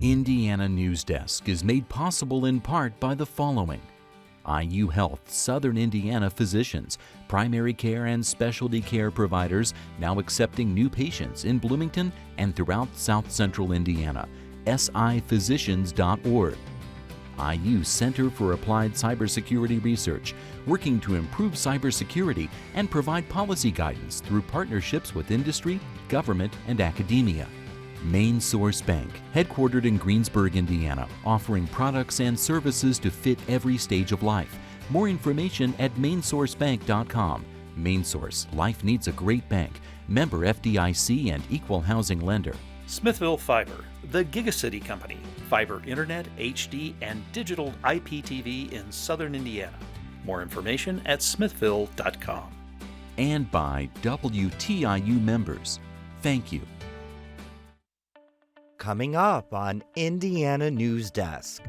Indiana News Desk is made possible in part by the following: IU Health Southern Indiana physicians, primary care and specialty care providers now accepting new patients in Bloomington and throughout South Central Indiana. siphysicians.org. IU Center for Applied Cybersecurity Research, working to improve cybersecurity and provide policy guidance through partnerships with industry, government, and academia. Main Source Bank, headquartered in Greensburg, Indiana, offering products and services to fit every stage of life. More information at mainsourcebank.com. Main Source, life needs a great bank. Member FDIC and equal housing lender. Smithville Fiber, the Gigacity Company, fiber internet, HD, and digital IPTV in Southern Indiana. More information at smithville.com. And by WTIU members. Thank you. Coming up on Indiana News Desk.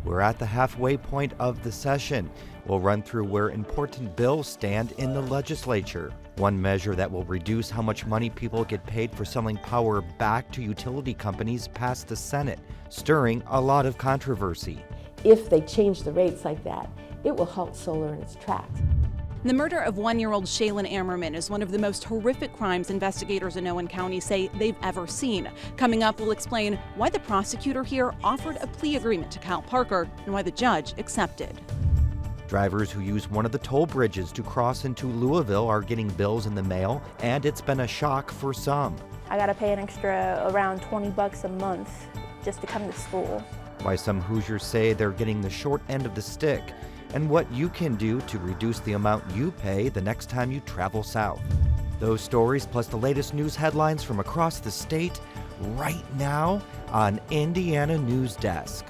We're at the halfway point of the session. We'll run through where important bills stand in the legislature. One measure that will reduce how much money people get paid for selling power back to utility companies passed the Senate, stirring a lot of controversy. If they change the rates like that, it will halt solar in its tracks. The murder of one-year-old Shaylin Ammerman is one of the most horrific crimes investigators in Owen County say they've ever seen. Coming up, we'll explain why the prosecutor here offered a plea agreement to Cal Parker and why the judge accepted. Drivers who use one of the toll bridges to cross into Louisville are getting bills in the mail, and it's been a shock for some. I gotta pay an extra around $20 a month just to come to school. Why some Hoosiers say they're getting the short end of the stick, and what you can do to reduce the amount you pay the next time you travel south. Those stories plus the latest news headlines from across the state right now on Indiana News Desk.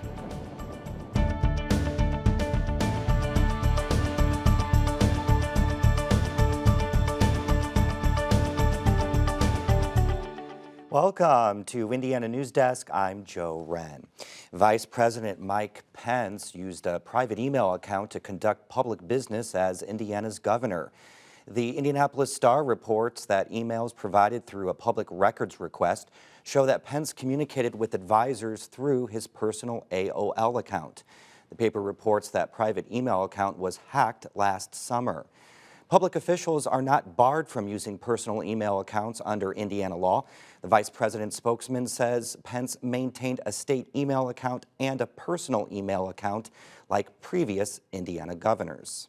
Welcome to Indiana News Desk. I'm Joe Wren. Vice President Mike Pence used a private email account to conduct public business as Indiana's governor. The Indianapolis Star reports that emails provided through a public records request show that Pence communicated with advisors through his personal AOL account. The paper reports that private email account was hacked last summer. Public officials are not barred from using personal email accounts under Indiana law. The vice president's spokesman says Pence maintained a state email account and a personal email account like previous Indiana governors.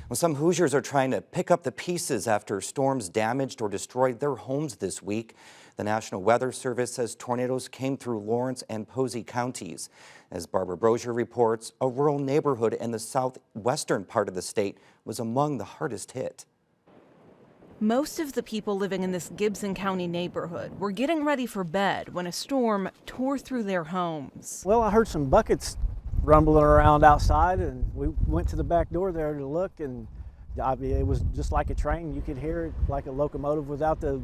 Well, some Hoosiers are trying to pick up the pieces after storms damaged or destroyed their homes this week. The National Weather Service says tornadoes came through Lawrence and Posey counties. As Barbara Brosier reports, a rural neighborhood in the southwestern part of the state was among the hardest hit. Most of the people living in this Gibson County neighborhood were getting ready for bed when a storm tore through their homes. Well, I heard some buckets rumbling around outside, and we went to the back door there to look, and it was just like a train. You could hear it like a locomotive without the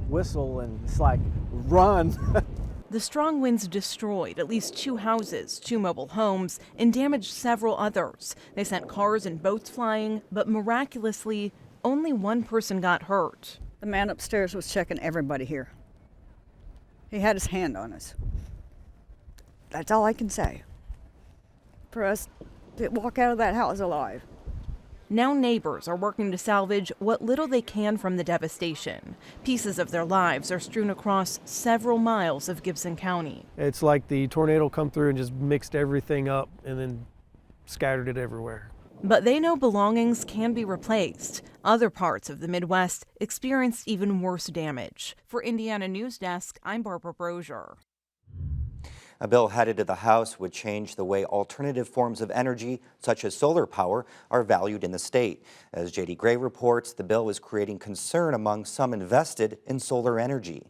whistle, and it's like, run. The strong winds destroyed at least 2 houses, 2 mobile homes, and damaged several others. They sent cars and boats flying, but miraculously, only one person got hurt. The man upstairs was checking everybody here. He had his hand on us. That's all I can say. For us to walk out of that house alive. Now neighbors are working to salvage what little they can from the devastation. Pieces of their lives are strewn across several miles of Gibson County. It's like the tornado come through and just mixed everything up and then scattered it everywhere. But they know belongings can be replaced. Other parts of the Midwest experienced even worse damage. For Indiana News Desk, I'm Barbara Brosier. A bill headed to the House would change the way alternative forms of energy, such as solar power, are valued in the state. As J.D. Gray reports, the bill is creating concern among some invested in solar energy.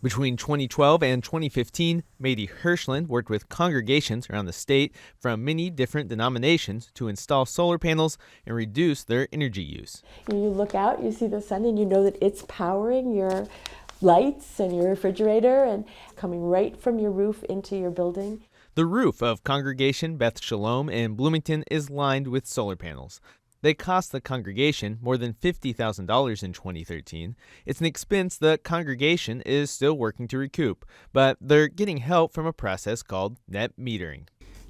Between 2012 and 2015, Mady Hirschland worked with congregations around the state from many different denominations to install solar panels and reduce their energy use. You look out, you see the sun, and you know that it's powering your lights and your refrigerator and coming right from your roof into your building. The roof of Congregation Beth Shalom in Bloomington is lined with solar panels. They cost the congregation more than $50,000 in 2013. It's an expense the congregation is still working to recoup, but they're getting help from a process called net metering.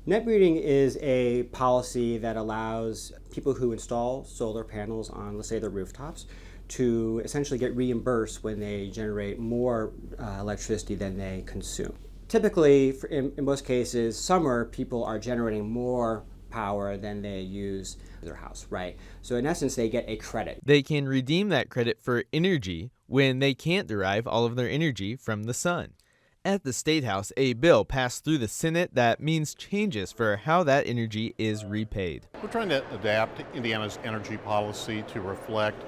Net metering is a policy that allows people who install solar panels on, let's say, their rooftops to essentially get reimbursed when they generate more electricity than they consume. Typically, in most cases, summer people are generating more power than they use their house, right? So in essence, they get a credit. They can redeem that credit for energy when they can't derive all of their energy from the sun. At the State House, a bill passed through the Senate that means changes for how that energy is repaid. We're trying to adapt Indiana's energy policy to reflect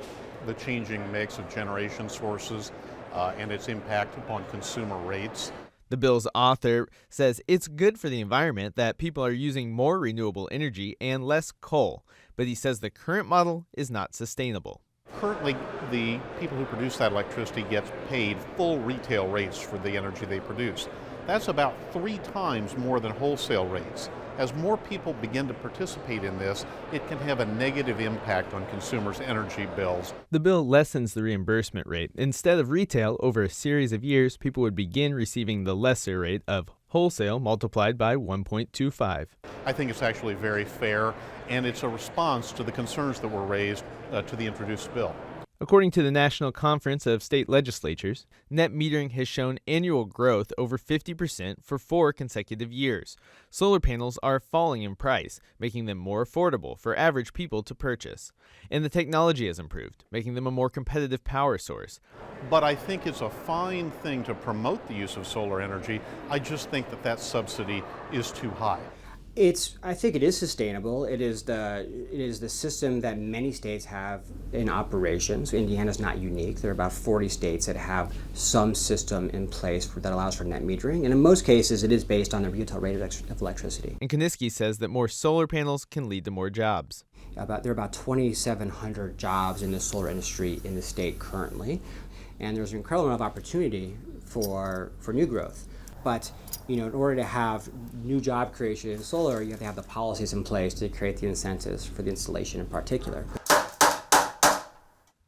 the changing mix of generation sources and its impact upon consumer rates. The bill's author says it's good for the environment that people are using more renewable energy and less coal, but he says the current model is not sustainable. Currently, the people who produce that electricity get paid full retail rates for the energy they produce. That's about 3 times more than wholesale rates. As more people begin to participate in this, it can have a negative impact on consumers' energy bills. The bill lessens the reimbursement rate. Instead of retail, over a series of years, people would begin receiving the lesser rate of wholesale multiplied by 1.25. I think it's actually very fair, and it's a response to the concerns that were raised to the introduced bill. According to the National Conference of State Legislatures, net metering has shown annual growth over 50% for 4 consecutive years. Solar panels are falling in price, making them more affordable for average people to purchase. And the technology has improved, making them a more competitive power source. But I think it's a fine thing to promote the use of solar energy. I just think that subsidy is too high. I think it is sustainable. It is the system that many states have in operation. So Indiana's not unique. There are about 40 states that have some system in place that allows for net metering. And in most cases, it is based on the retail rate of electricity. And Koniski says that more solar panels can lead to more jobs. There are about 2,700 jobs in the solar industry in the state currently. And there's an incredible amount of opportunity for new growth. But in order to have new job creation in solar, you have to have the policies in place to create the incentives for the installation in particular.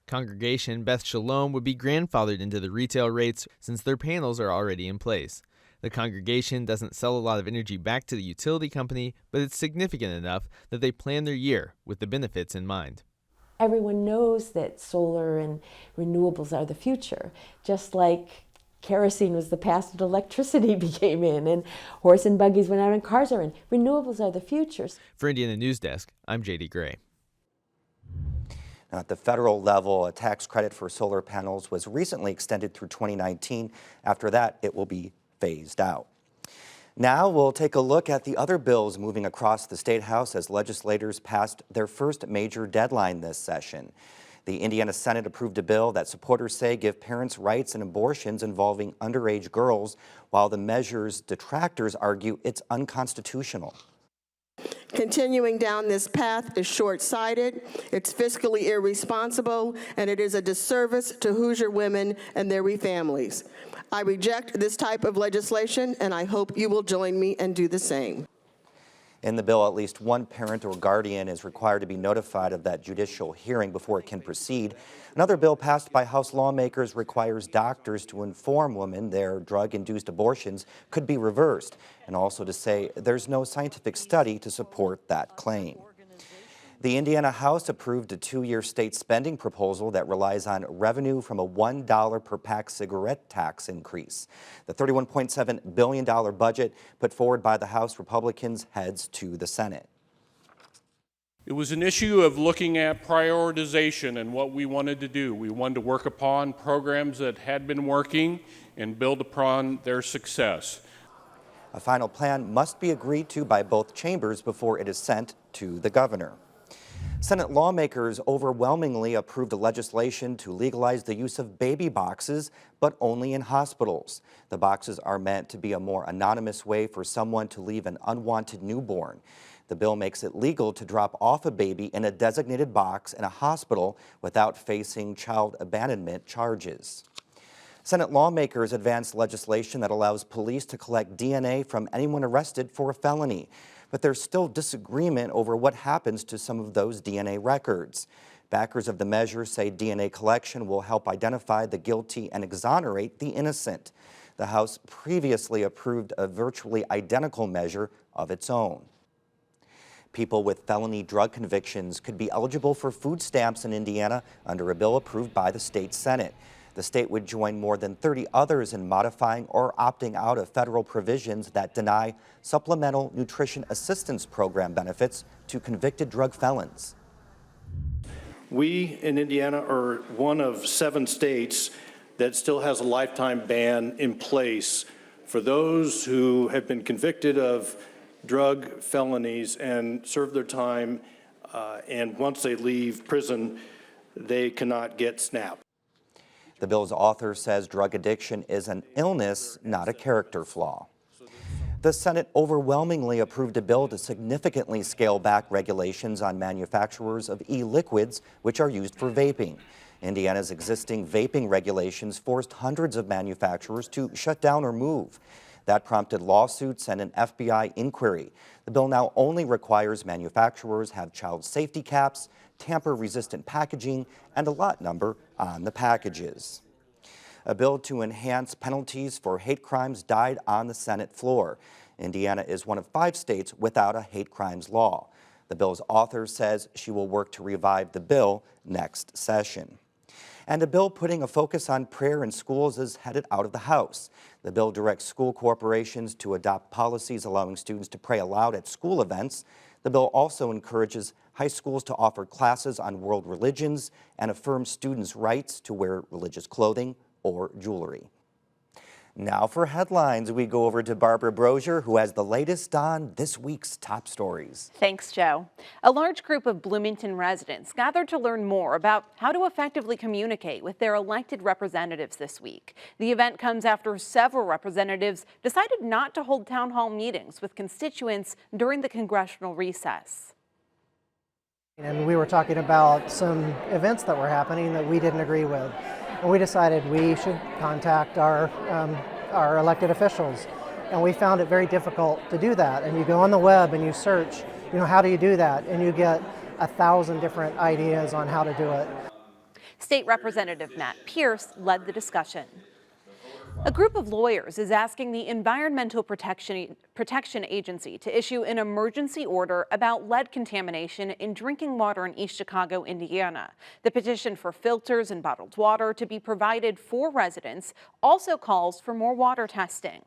Congregation Beth Shalom would be grandfathered into the retail rates since their panels are already in place. The congregation doesn't sell a lot of energy back to the utility company, but it's significant enough that they plan their year with the benefits in mind. Everyone knows that solar and renewables are the future, just like kerosene was the past, and electricity became in, and horse and buggies went out and cars are in. Renewables are the future. For Indiana News Desk, I'm J.D. Gray. At the federal level, a tax credit for solar panels was recently extended through 2019. After that, it will be phased out. Now we'll take a look at the other bills moving across the State House as legislators passed their first major deadline this session. The Indiana Senate approved a bill that supporters say give parents rights in abortions involving underage girls, while the measure's detractors argue it's unconstitutional. Continuing down this path is short-sighted, it's fiscally irresponsible, and it is a disservice to Hoosier women and their families. I reject this type of legislation, and I hope you will join me and do the same. In the bill, at least one parent or guardian is required to be notified of that judicial hearing before it can proceed. Another bill passed by House lawmakers requires doctors to inform women their drug-induced abortions could be reversed, and also to say there's no scientific study to support that claim. The Indiana House approved a 2-year state spending proposal that relies on revenue from a $1 per pack cigarette tax increase. The $31.7 billion budget put forward by the House Republicans heads to the Senate. It was an issue of looking at prioritization and what we wanted to do. We wanted to work upon programs that had been working and build upon their success. A final plan must be agreed to by both chambers before it is sent to the governor. Senate lawmakers overwhelmingly approved a legislation to legalize the use of baby boxes, but only in hospitals. The boxes are meant to be a more anonymous way for someone to leave an unwanted newborn. The bill makes it legal to drop off a baby in a designated box in a hospital without facing child abandonment charges. Senate lawmakers advanced legislation that allows police to collect DNA from anyone arrested for a felony. but there's still disagreement over what happens to some of those DNA records. Backers of the measure say DNA collection will help identify the guilty and exonerate the innocent. The House previously approved a virtually identical measure of its own. People with felony drug convictions could be eligible for food stamps in Indiana under a bill approved by the state Senate. The state would join more than 30 others in modifying or opting out of federal provisions that deny Supplemental Nutrition Assistance Program benefits to convicted drug felons. We in Indiana are one of 7 states that still has a lifetime ban in place for those who have been convicted of drug felonies and serve their time, and once they leave prison, they cannot get SNAP. The bill's author says drug addiction is an illness, not a character flaw. The Senate overwhelmingly approved a bill to significantly scale back regulations on manufacturers of e-liquids, which are used for vaping. Indiana's existing vaping regulations forced hundreds of manufacturers to shut down or move. That prompted lawsuits and an FBI inquiry. The bill now only requires manufacturers have child safety caps, tamper-resistant packaging, and a lot number on the packages. A bill to enhance penalties for hate crimes died on the Senate floor. Indiana is one of 5 states without a hate crimes law. The bill's author says she will work to revive the bill next session. And a bill putting a focus on prayer in schools is headed out of the House. The bill directs school corporations to adopt policies allowing students to pray aloud at school events. The bill also encourages high schools to offer classes on world religions and affirms students' rights to wear religious clothing or jewelry. Now for headlines, we go over to Barbara Brosier, who has the latest on this week's top stories. Thanks, Joe. A large group of Bloomington residents gathered to learn more about how to effectively communicate with their elected representatives this week. The event comes after several representatives decided not to hold town hall meetings with constituents during the congressional recess. And we were talking about some events that were happening that we didn't agree with. And we decided we should contact our elected officials. And we found it very difficult to do that. And you go on the web and you search, how do you do that? And you get 1,000 different ideas on how to do it. State Representative Matt Pierce led the discussion. A group of lawyers is asking the Environmental Protection Agency to issue an emergency order about lead contamination in drinking water in East Chicago, Indiana. The petition for filters and bottled water to be provided for residents also calls for more water testing.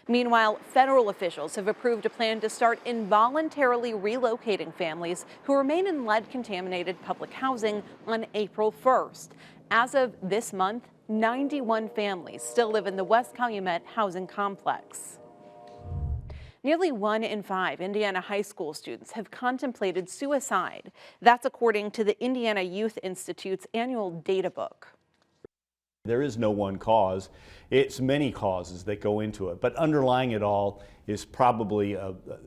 Meanwhile, federal officials have approved a plan to start involuntarily relocating families who remain in lead-contaminated public housing on April 1st. As of this month, 91 families still live in the West Calumet housing complex. Nearly 1 in 5 Indiana high school students have contemplated suicide. That's according to the Indiana Youth Institute's annual data book. There is no one cause. It's many causes that go into it, but underlying it all is probably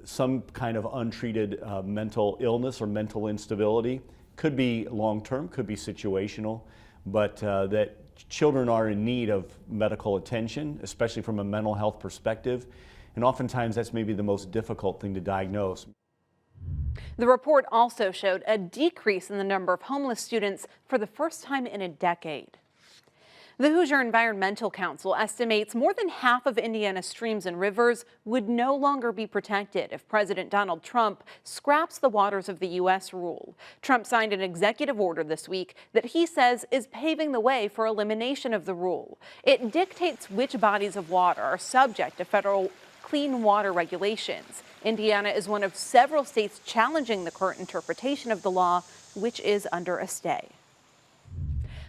some kind of untreated mental illness or mental instability. Could be long-term, could be situational, but that children are in need of medical attention, especially from a mental health perspective, and oftentimes that's maybe the most difficult thing to diagnose. The report also showed a decrease in the number of homeless students for the first time in a decade. The Hoosier Environmental Council estimates more than half of Indiana's streams and rivers would no longer be protected if President Donald Trump scraps the Waters of the U.S. rule. Trump signed an executive order this week that he says is paving the way for elimination of the rule. It dictates which bodies of water are subject to federal clean water regulations. Indiana is one of several states challenging the current interpretation of the law, which is under a stay.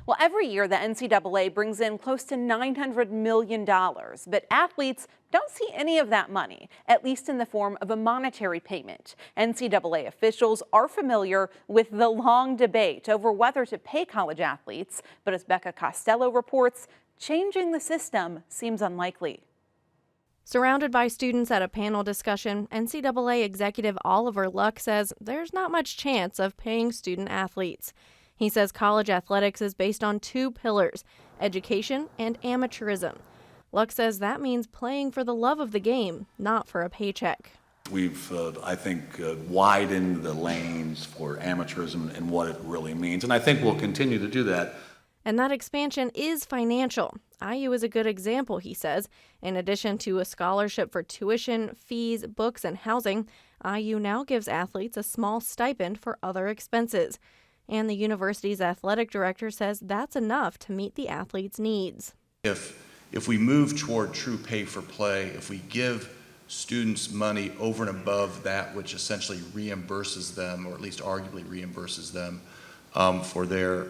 Well, every year the NCAA brings in close to $900 million, but athletes don't see any of that money, at least in the form of a monetary payment. NCAA officials are familiar with the long debate over whether to pay college athletes, but as Becca Costello reports, changing the system seems unlikely. Surrounded by students at a panel discussion, NCAA executive Oliver Luck says there's not much chance of paying student athletes. He says college athletics is based on 2 pillars, education and amateurism. Luck says that means playing for the love of the game, not for a paycheck. We've, I think, widened the lanes for amateurism and what it really means, and I think we'll continue to do that. And that expansion is financial. IU is a good example, he says. In addition to a scholarship for tuition, fees, books, and housing, IU now gives athletes a small stipend for other expenses. And the university's athletic director says that's enough to meet the athletes' needs. If we move toward true pay for play, if we give students money over and above that which essentially reimburses them, or at least arguably reimburses them for their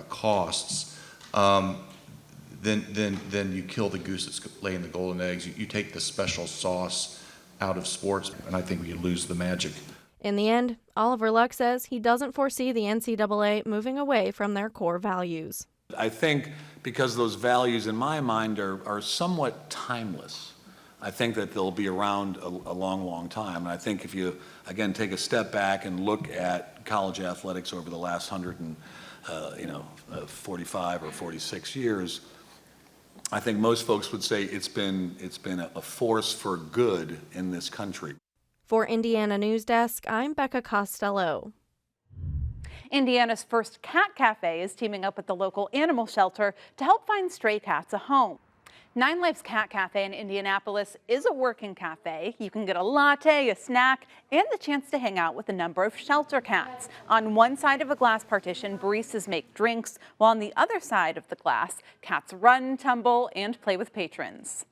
costs, then you kill the goose that's laying the golden eggs. You take the special sauce out of sports, and I think we lose the magic. In the end, Oliver Luck says he doesn't foresee the NCAA moving away from their core values. I think because those values in my mind are somewhat timeless. I think that they'll be around a long, long time. And I think if you, again, take a step back and look at college athletics over the last 45 or 46 years, I think most folks would say it's been a force for good in this country. For Indiana News Desk, I'm Becca Costello. Indiana's first cat cafe is teaming up with the local animal shelter to help find stray cats a home. 9 Lives Cat Cafe in Indianapolis is a working cafe. You can get a latte, a snack, and the chance to hang out with a number of shelter cats. On one side of a glass partition, baristas make drinks, while on the other side of the glass, cats run, tumble, and play with patrons.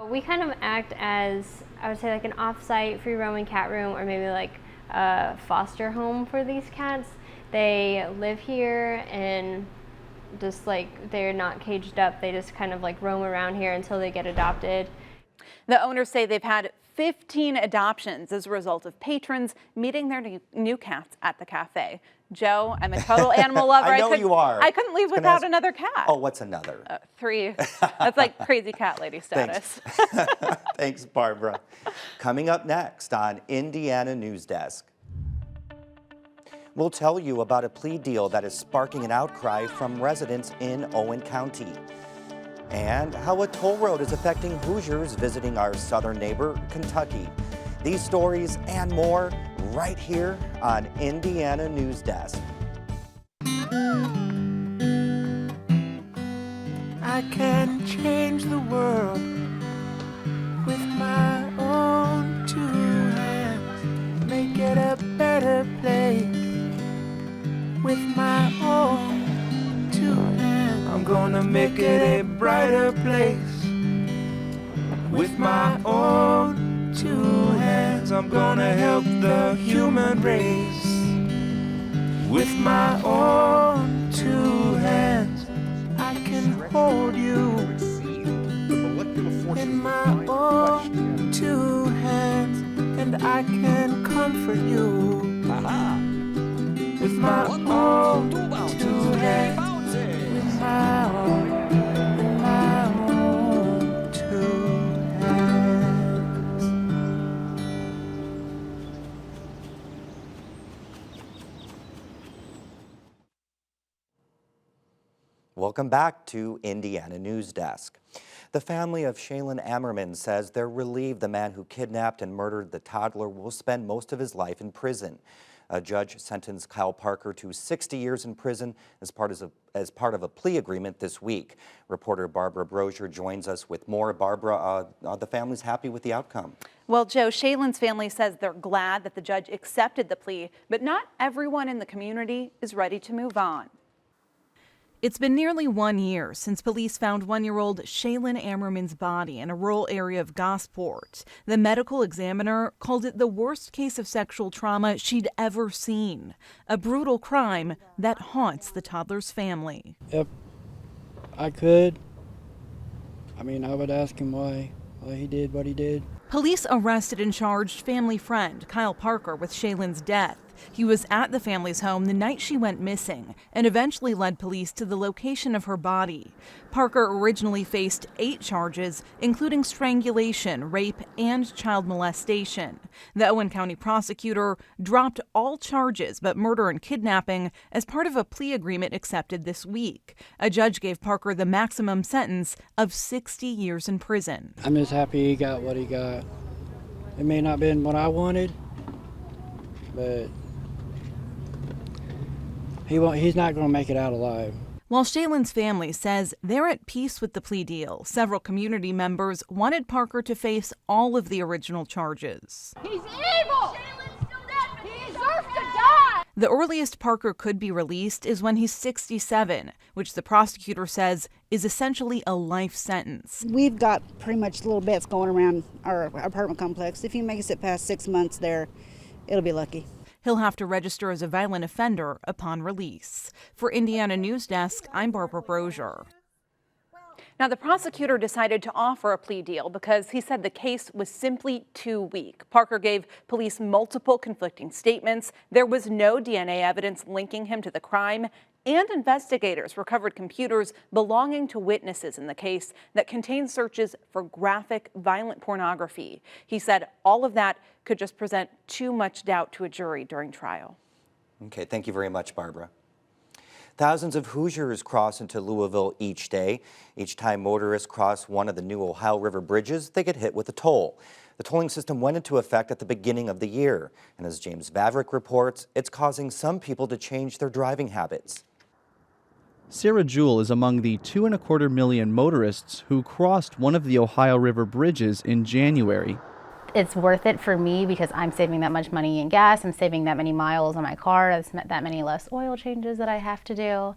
We kind of act as, I would say, like an off-site free roaming cat room, or maybe like a foster home for these cats. They live here and just like they're not caged up. They just kind of like roam around here until they get adopted. The owners say they've had 15 adoptions as a result of patrons meeting their new cats at the cafe. Joe, I'm a total animal lover. I know you are. I couldn't leave without another cat. Oh, what's another? 3. That's like crazy cat lady status. Thanks, Barbara. Coming up next on Indiana News Desk, we'll tell you about a plea deal that is sparking an outcry from residents in Owen County, and how a toll road is affecting Hoosiers visiting our southern neighbor, Kentucky. These stories and more right here on Indiana News Desk. I can change the world with my own 2 hands, make it a better place with my own 2 hands. I'm gonna make it a brighter place with my own 2 hands. I'm gonna help the human race with my own 2 hands. I can hold you in my own 2 hands, and I can comfort you with my own 2 hands. With my own 2 hands. Welcome back to Indiana News Desk. The family of Shaylin Ammerman says they're relieved the man who kidnapped and murdered the toddler will spend most of his life in prison. A judge sentenced Kyle Parker to 60 years in prison as part of a plea agreement this week. Reporter Barbara Brosier joins us with more. Barbara, the family's happy with the outcome. Well, Joe, Shaylin's family says they're glad that the judge accepted the plea, but not everyone in the community is ready to move on. It's been nearly 1 year since police found 1-year-old Shaylin Ammerman's body in a rural area of Gosport. The medical examiner called it the worst case of sexual trauma she'd ever seen, a brutal crime that haunts the toddler's family. If I could, I would ask him why he did what he did. Police arrested and charged family friend Kyle Parker with Shaylin's death. He was at the family's home the night she went missing and eventually led police to the location of her body. Parker originally faced 8 charges, including strangulation, rape, and child molestation. The Owen County prosecutor dropped all charges but murder and kidnapping as part of a plea agreement accepted this week. A judge gave Parker the maximum sentence of 60 years in prison. I'm just happy he got what he got. It may not have been what I wanted, but he's not going to make it out alive. While Shaylin's family says they're at peace with the plea deal, several community members wanted Parker to face all of the original charges. He's evil! He deserves to die! The earliest Parker could be released is when he's 67, which the prosecutor says is essentially a life sentence. We've got pretty much little bets going around our apartment complex. If he makes it past 6 months there, it'll be lucky. He'll have to register as a violent offender upon release. For Indiana News Desk, I'm Barbara Brozier. Now, the prosecutor decided to offer a plea deal because he said the case was simply too weak. Parker gave police multiple conflicting statements. There was no DNA evidence linking him to the crime, and investigators recovered computers belonging to witnesses in the case that contained searches for graphic, violent pornography. He said all of that could just present too much doubt to a jury during trial. Okay, thank you very much, Barbara. Thousands of Hoosiers cross into Louisville each day. Each time motorists cross one of the new Ohio River bridges, they get hit with a toll. The tolling system went into effect at the beginning of the year, and as James Vavrick reports, it's causing some people to change their driving habits. Sarah Jewell is among the 2.25 million motorists who crossed one of the Ohio River bridges in January. It's worth it for me because I'm saving that much money in gas, I'm saving that many miles on my car, there's that many less oil changes that I have to do.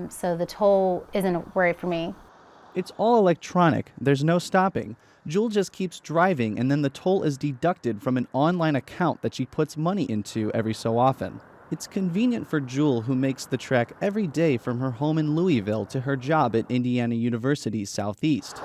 So the toll isn't a worry for me. It's all electronic, there's no stopping. Jewell just keeps driving and then the toll is deducted from an online account that she puts money into every so often. It's convenient for Jewell, who makes the trek every day from her home in Louisville to her job at Indiana University Southeast.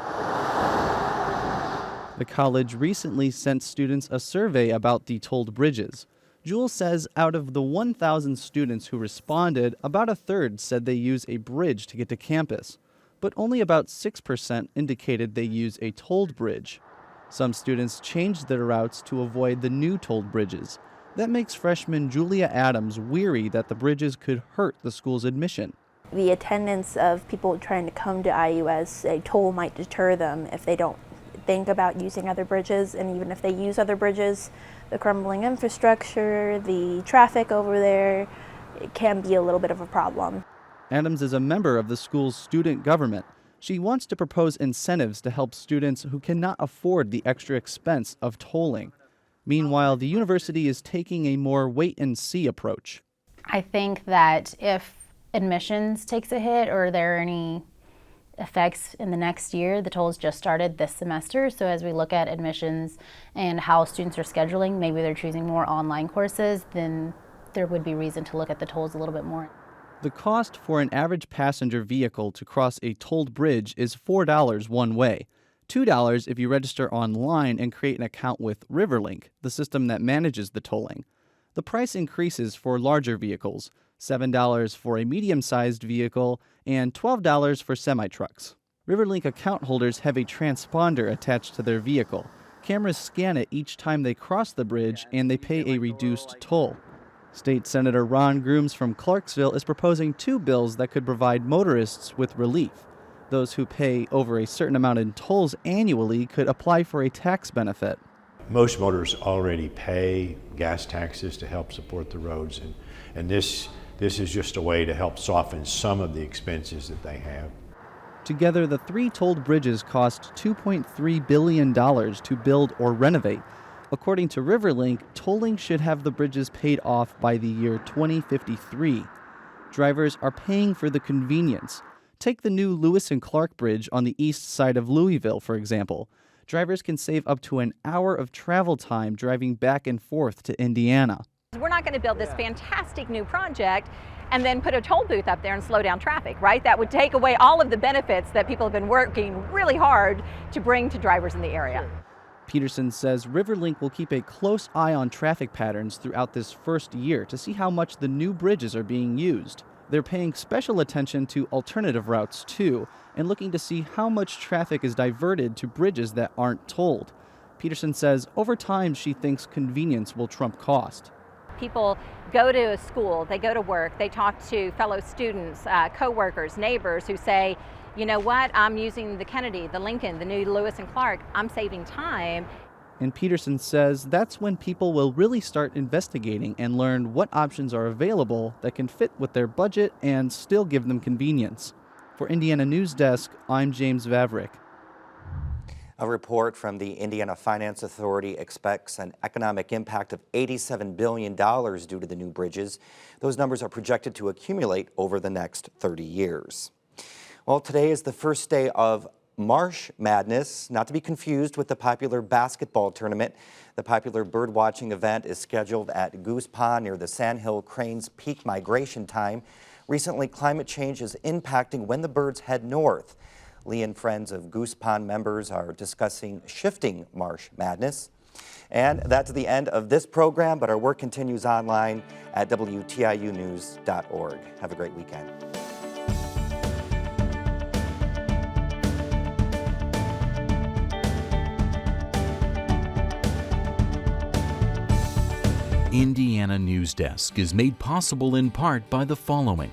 The college recently sent students a survey about the tolled bridges. Jewell says out of the 1,000 students who responded, about a third said they use a bridge to get to campus, but only about 6% indicated they use a tolled bridge. Some students changed their routes to avoid the new tolled bridges. That makes freshman Julia Adams weary that the bridges could hurt the school's admission. The attendance of people trying to come to IUS, a toll might deter them if they don't think about using other bridges, and even if they use other bridges, the crumbling infrastructure, the traffic over there, it can be a little bit of a problem. Adams is a member of the school's student government. She wants to propose incentives to help students who cannot afford the extra expense of tolling. Meanwhile, the university is taking a more wait-and-see approach. I think that if admissions takes a hit or there are any effects in the next year, the tolls just started this semester, so as we look at admissions and how students are scheduling, maybe they're choosing more online courses, then there would be reason to look at the tolls a little bit more. The cost for an average passenger vehicle to cross a tolled bridge is $4 one way. $2 if you register online and create an account with Riverlink, the system that manages the tolling. The price increases for larger vehicles, $7 for a medium-sized vehicle, and $12 for semi-trucks. Riverlink account holders have a transponder attached to their vehicle. Cameras scan it each time they cross the bridge, and they pay a reduced toll. State Senator Ron Grooms from Clarksville is proposing 2 bills that could provide motorists with relief. Those who pay over a certain amount in tolls annually could apply for a tax benefit. Most motorists already pay gas taxes to help support the roads, and this is just a way to help soften some of the expenses that they have. Together, the 3 tolled bridges cost $2.3 billion to build or renovate. According to Riverlink, tolling should have the bridges paid off by the year 2053. Drivers are paying for the convenience. Take the new Lewis and Clark Bridge on the east side of Louisville, for example. Drivers can save up to an hour of travel time driving back and forth to Indiana. We're not going to build this fantastic new project and then put a toll booth up there and slow down traffic, right? That would take away all of the benefits that people have been working really hard to bring to drivers in the area. Peterson says Riverlink will keep a close eye on traffic patterns throughout this first year to see how much the new bridges are being used. They're paying special attention to alternative routes, too, and looking to see how much traffic is diverted to bridges that aren't tolled. Peterson says over time she thinks convenience will trump cost. People go to a school, they go to work, they talk to fellow students, co-workers, neighbors who say, you know what, I'm using the Kennedy, the Lincoln, the new Lewis and Clark, I'm saving time. And Peterson says that's when people will really start investigating and learn what options are available that can fit with their budget and still give them convenience. For Indiana News Desk, I'm James Vavrick. A report from the Indiana Finance Authority expects an economic impact of $87 billion due to the new bridges. Those numbers are projected to accumulate over the next 30 years. Well, today is the first day of Marsh Madness, not to be confused with the popular basketball tournament. The popular bird-watching event is scheduled at Goose Pond near the Sandhill Crane's peak migration time. Recently, climate change is impacting when the birds head north. Lee and friends of Goose Pond members are discussing shifting Marsh Madness. And that's the end of this program, but our work continues online at WTIUnews.org. Have a great weekend. Indiana News Desk is made possible in part by the following: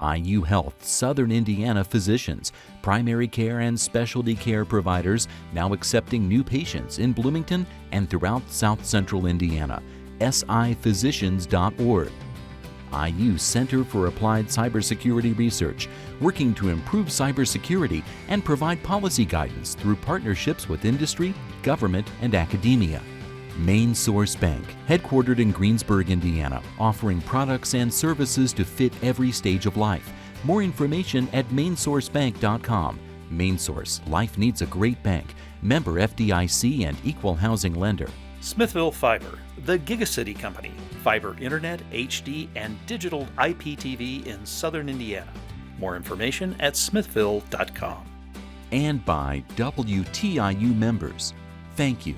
IU Health Southern Indiana physicians, primary care and specialty care providers now accepting new patients in Bloomington and throughout South Central Indiana. siphysicians.org. IU Center for Applied Cybersecurity Research, working to improve cybersecurity and provide policy guidance through partnerships with industry, government, and academia. Main Source Bank, headquartered in Greensburg, Indiana, offering products and services to fit every stage of life. More information at mainsourcebank.com. Main Source, life needs a great bank. Member FDIC and equal housing lender. Smithville Fiber, the Gigacity Company. Fiber Internet, HD, and digital IPTV in Southern Indiana. More information at smithville.com. And by WTIU members. Thank you.